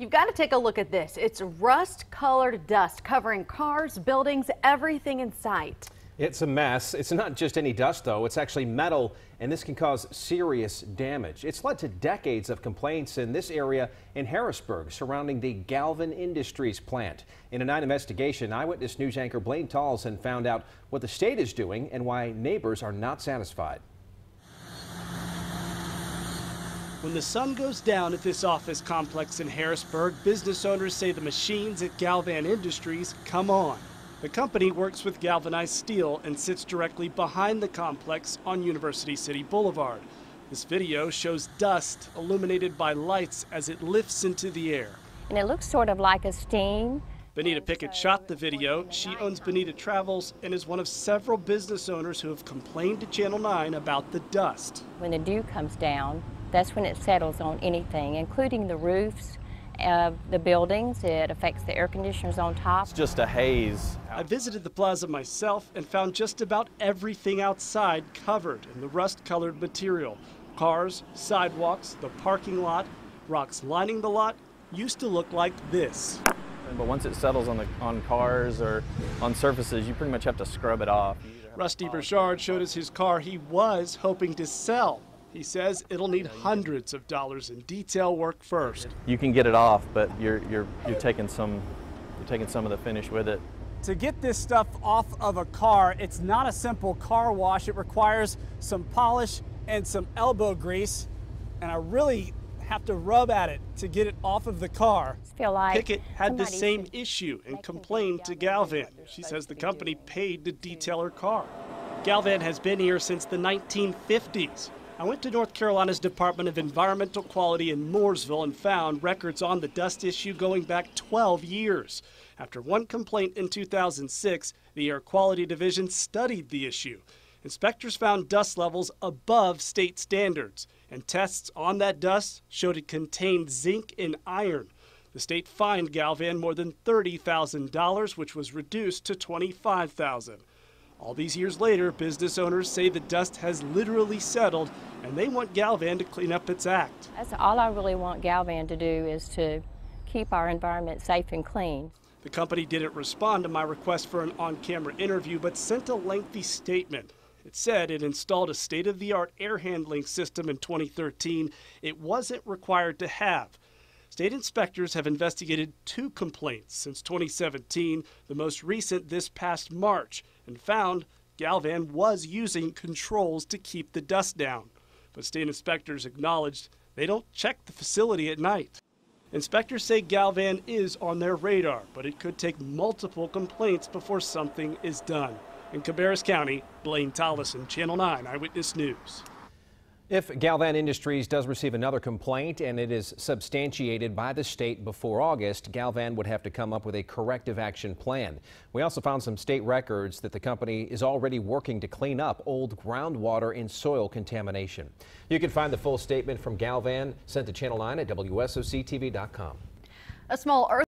You've got to take a look at this. It's rust-colored dust covering cars, buildings, everything in sight. It's a mess. It's not just any dust, though. It's actually metal, and this can cause serious damage. It's led to decades of complaints in this area in Harrisburg surrounding the Galvan Industries plant. In a night investigation, Eyewitness News anchor Blaine Tallison found out what the state is doing and why neighbors are not satisfied. When the sun goes down at this office complex in Harrisburg, business owners say the machines at Galvan Industries come on. The company works with galvanized steel and sits directly behind the complex on University City Boulevard. This video shows dust illuminated by lights as it lifts into the air. And it looks sort of like a steam. Benita Pickett shot the video. She owns Benita Travels and is one of several business owners who have complained to Channel 9 about the dust. When the dew comes down, that's when it settles on anything, including the roofs of the buildings. It affects the air conditioners on top. It's just a haze. I visited the plaza myself and found just about everything outside covered in the rust-colored material. Cars, sidewalks, the parking lot, rocks lining the lot used to look like this. But once it settles on cars or on surfaces, you pretty much have to scrub it off. Rusty Burchard showed us his car he was hoping to sell. He says it'll need hundreds of dollars in detail work first. You can get it off, but you're taking some of the finish with it. To get this stuff off of a car, it's not a simple car wash. It requires some polish and some elbow grease, and I really have to rub at it to get it off of the car. Pickett had the same issue and complained to Galvan. She says the company paid to detail her car. Galvan has been here since the 1950s. I went to North Carolina's Department of Environmental Quality in Mooresville and found records on the dust issue going back 12 years. After one complaint in 2006, the Air Quality Division studied the issue. Inspectors found dust levels above state standards, and tests on that dust showed it contained zinc and iron. The state fined Galvan more than $30,000, which was reduced to $25,000. All these years later, business owners say the dust has literally settled, and they want Galvan to clean up its act. That's all I really want Galvan to do, is to keep our environment safe and clean. The company didn't respond to my request for an on-camera interview, but sent a lengthy statement. It said it installed a state-of-the-art air handling system in 2013 it wasn't required to have. State inspectors have investigated 2 complaints since 2017, the most recent this past March, and found Galvan was using controls to keep the dust down. But state inspectors acknowledged they don't check the facility at night. Inspectors say Galvan is on their radar, but it could take multiple complaints before something is done. In Cabarrus County, Blaine Tallison, Channel 9 Eyewitness News. If Galvan Industries does receive another complaint and it is substantiated by the state before August, Galvan would have to come up with a corrective action plan. We also found some state records that the company is already working to clean up old groundwater and soil contamination. You can find the full statement from Galvan sent to Channel 9 at WSOCTV.com. A small earth